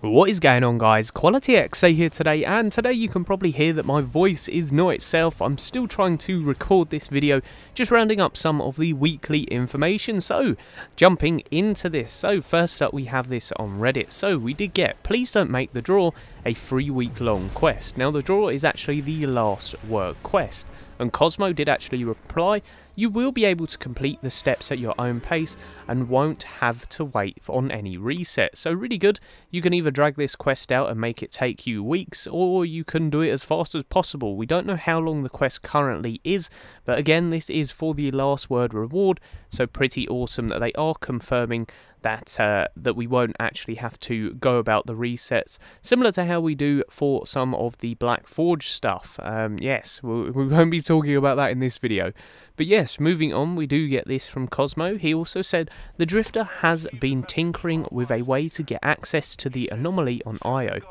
What is going on, guys? Quality XA here today, and today you can probably hear that my voice is not itself. I'm still trying to record this video, just rounding up some of the weekly information. So, jumping into this. So, first up we have this on Reddit. So, we did get Please Don't Make the Draw, a 3-week-long quest. Now, the draw is actually the last word quest, and Cosmo did actually reply, you will be able to complete the steps at your own pace and won't have to wait on any reset. So really good. You can either drag this quest out and make it take you weeks, or you can do it as fast as possible. We don't know how long the quest currently is, but again, this is for the last word reward, so pretty awesome that they are confirming that that we won't actually have to go about the resets, similar to how we do for some of the Black Forge stuff. Yes, we won't be talking about that in this video. But yes, moving on, we do get this from Cosmo. He also said, the Drifter has been tinkering with a way to get access to the Anomaly on Io.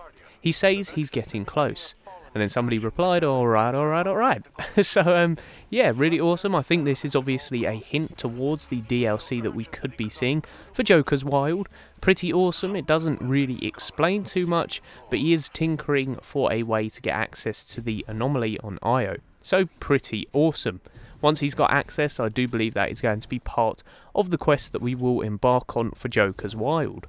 He says he's getting close. And then somebody replied, alright. So, yeah, really awesome. I think this is obviously a hint towards the DLC that we could be seeing for Joker's Wild. Pretty awesome. It doesn't really explain too much, but he is tinkering for a way to get access to the Anomaly on Io. So, pretty awesome. Once he's got access, I do believe that is going to be part of the quest that we will embark on for Joker's Wild.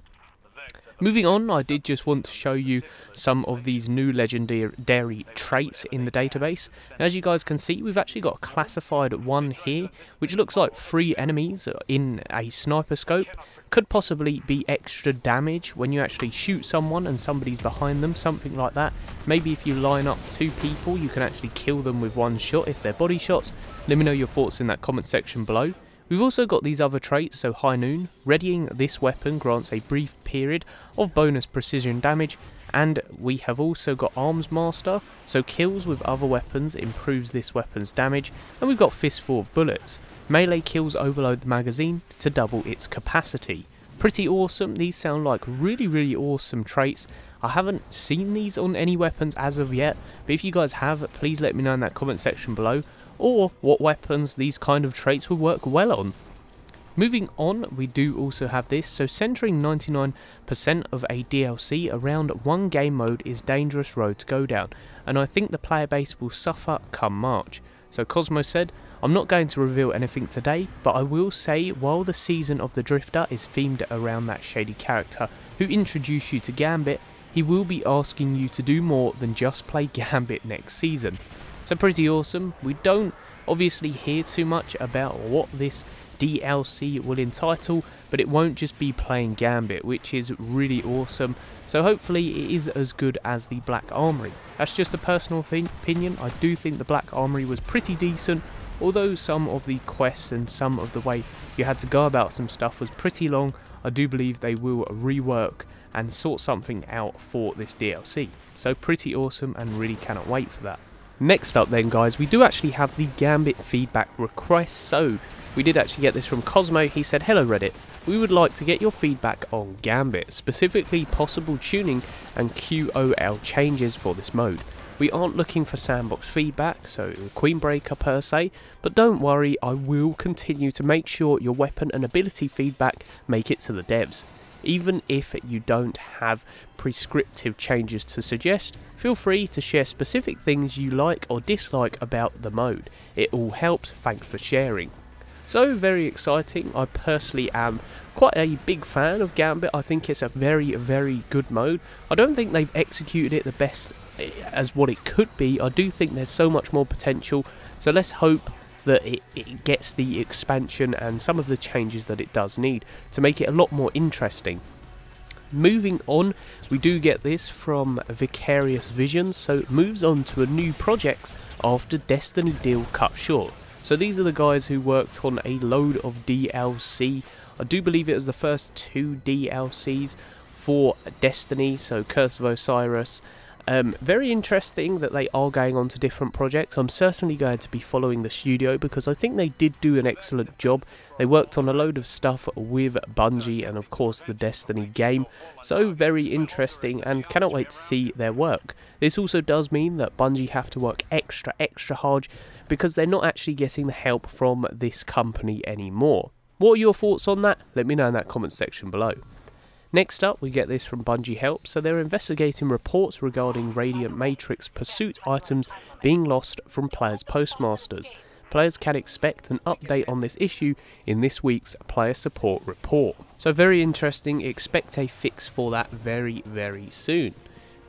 Moving on, I did just want to show you some of these new legendary traits in the database. As you guys can see, we've actually got a classified one here, which looks like 3 enemies in a sniper scope. Could possibly be extra damage when you actually shoot someone and somebody's behind them, something like that. Maybe if you line up 2 people, you can actually kill them with 1 shot if they're body shots. Let me know your thoughts in that comment section below. We've also got these other traits, so High Noon. Readying this weapon grants a brief period of bonus precision damage, and we have also got Arms Master, so kills with other weapons improves this weapon's damage, and we've got Fistful of Bullets. Melee kills overload the magazine to double its capacity. Pretty awesome. These sound like really awesome traits. I haven't seen these on any weapons as of yet, but if you guys have, please let me know in that comment section below, or what weapons these kind of traits would work well on. Moving on, we do also have this, so centering 99% of a DLC around one game mode is dangerous road to go down, and I think the player base will suffer come March. So Cosmo said, I'm not going to reveal anything today, but I will say while the season of the Drifter is themed around that shady character who introduced you to Gambit, he will be asking you to do more than just play Gambit next season. So pretty awesome. We don't obviously hear too much about what this DLC will entitle, but it won't just be playing Gambit, which is really awesome. So hopefully it is as good as the Black Armory. That's just a personal opinion. I do think the Black Armory was pretty decent, although some of the quests and some of the way you had to go about some stuff was pretty long. I do believe they will rework and sort something out for this DLC. So pretty awesome, and really cannot wait for that. Next up then, guys, we do actually have the Gambit feedback request. So we did actually get this from Cosmo. He said, hello Reddit, we would like to get your feedback on Gambit, specifically possible tuning and QOL changes for this mode. We aren't looking for sandbox feedback, so Queen Breaker per se, but don't worry, I will continue to make sure your weapon and ability feedback make it to the devs. Even if you don't have prescriptive changes to suggest, feel free to share specific things you like or dislike about the mode. It all helps, thanks for sharing. So very exciting. I personally am quite a big fan of Gambit. I think it's a very good mode. I don't think they've executed it the best as what it could be. I do think there's so much more potential, so let's hope that it gets the expansion and some of the changes that it does need to make it a lot more interesting. Moving on, we do get this from Vicarious Visions, so it moves on to a new project after Destiny deal cut short. So these are the guys who worked on a load of DLC. I do believe it was the first 2 DLCs for Destiny, so Curse of Osiris. Very interesting that they are going on to different projects. I'm certainly going to be following the studio because I think they did do an excellent job. They worked on a load of stuff with Bungie and of course the Destiny game. So very interesting, and cannot wait to see their work. This also does mean that Bungie have to work extra hard because they're not actually getting the help from this company anymore. What are your thoughts on that? Let me know in that comment section below. Next up, we get this from Bungie Help. So they're investigating reports regarding Radiant Matrix pursuit items being lost from players' postmasters. Players can expect an update on this issue in this week's player support report. So very interesting, expect a fix for that very, very soon.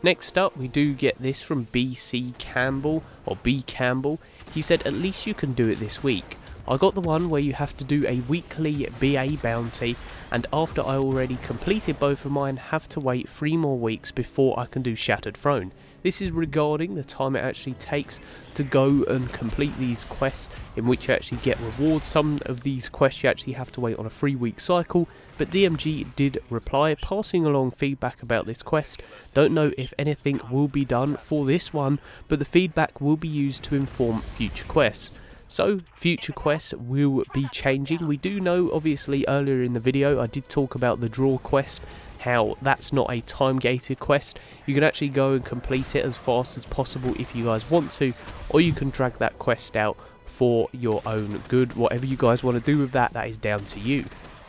Next up, we do get this from BC Campbell, or B Campbell. He said, at least you can do it this week. I got the one where you have to do a weekly BA bounty, and after I already completed both of mine, have to wait 3 more weeks before I can do Shattered Throne. This is regarding the time it actually takes to go and complete these quests in which you actually get rewards. Some of these quests you actually have to wait on a 3-week cycle, but DMG did reply, passing along feedback about this quest. Don't know if anything will be done for this one, but the feedback will be used to inform future quests. So, future quests will be changing. We do know, obviously, earlier in the video, I did talk about the draw quest, how that's not a time-gated quest. You can actually go and complete it as fast as possible if you guys want to, or you can drag that quest out for your own good. Whatever you guys want to do with that, that is down to you.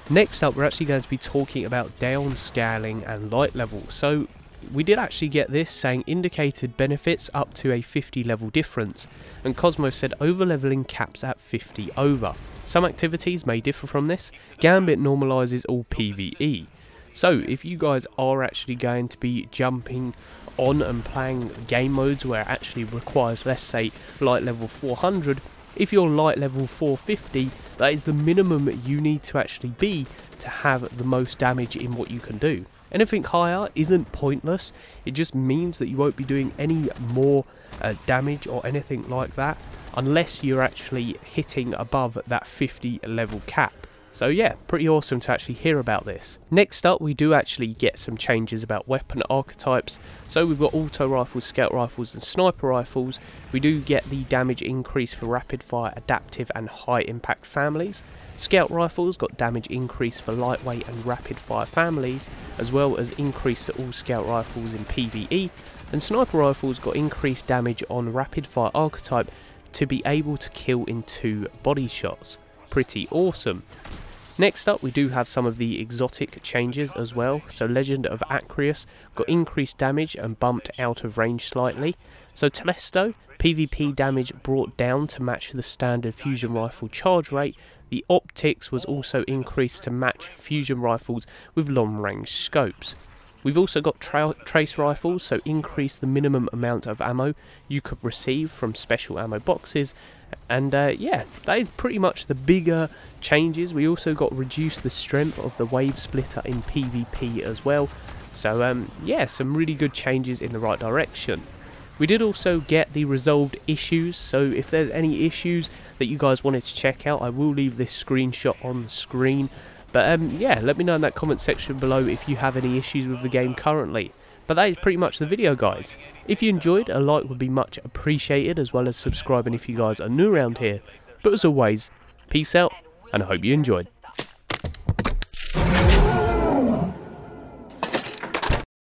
Next up, we're actually going to be talking about downscaling and light level. So, we did actually get this saying indicated benefits up to a 50 level difference, and Cosmos said overleveling caps at 50 over. Some activities may differ from this. Gambit normalizes all PvE. So if you guys are actually going to be jumping on and playing game modes where it actually requires, let's say, light level 400, if you're light level 450, that is the minimum you need to actually be to have the most damage in what you can do. Anything higher isn't pointless, it just means that you won't be doing any more damage or anything like that unless you're actually hitting above that 50 level cap. So yeah, pretty awesome to actually hear about this. Next up, we do actually get some changes about weapon archetypes. So we've got auto rifles, scout rifles and sniper rifles. We do get the damage increase for rapid fire, adaptive and high impact families. Scout rifles got damage increase for lightweight and rapid fire families, as well as increase to all scout rifles in PvE. And sniper rifles got increased damage on rapid fire archetype to be able to kill in 2 body shots. Pretty awesome. Next up, we do have some of the exotic changes as well. So Legend of Acreus got increased damage and bumped out of range slightly. So Telesto, PvP damage brought down to match the standard fusion rifle charge rate. The optics was also increased to match fusion rifles with long range scopes. We've also got trace rifles, so increase the minimum amount of ammo you could receive from special ammo boxes. And yeah, that is pretty much the bigger changes. We also got reduced the strength of the wave splitter in PvP as well. So yeah, some really good changes in the right direction. We did also get the resolved issues, so if there's any issues that you guys wanted to check out, I will leave this screenshot on the screen. But yeah, let me know in that comment section below if you have any issues with the game currently. But that is pretty much the video, guys. If you enjoyed, a like would be much appreciated, as well as subscribing if you guys are new around here. But as always, peace out, and I hope you enjoyed.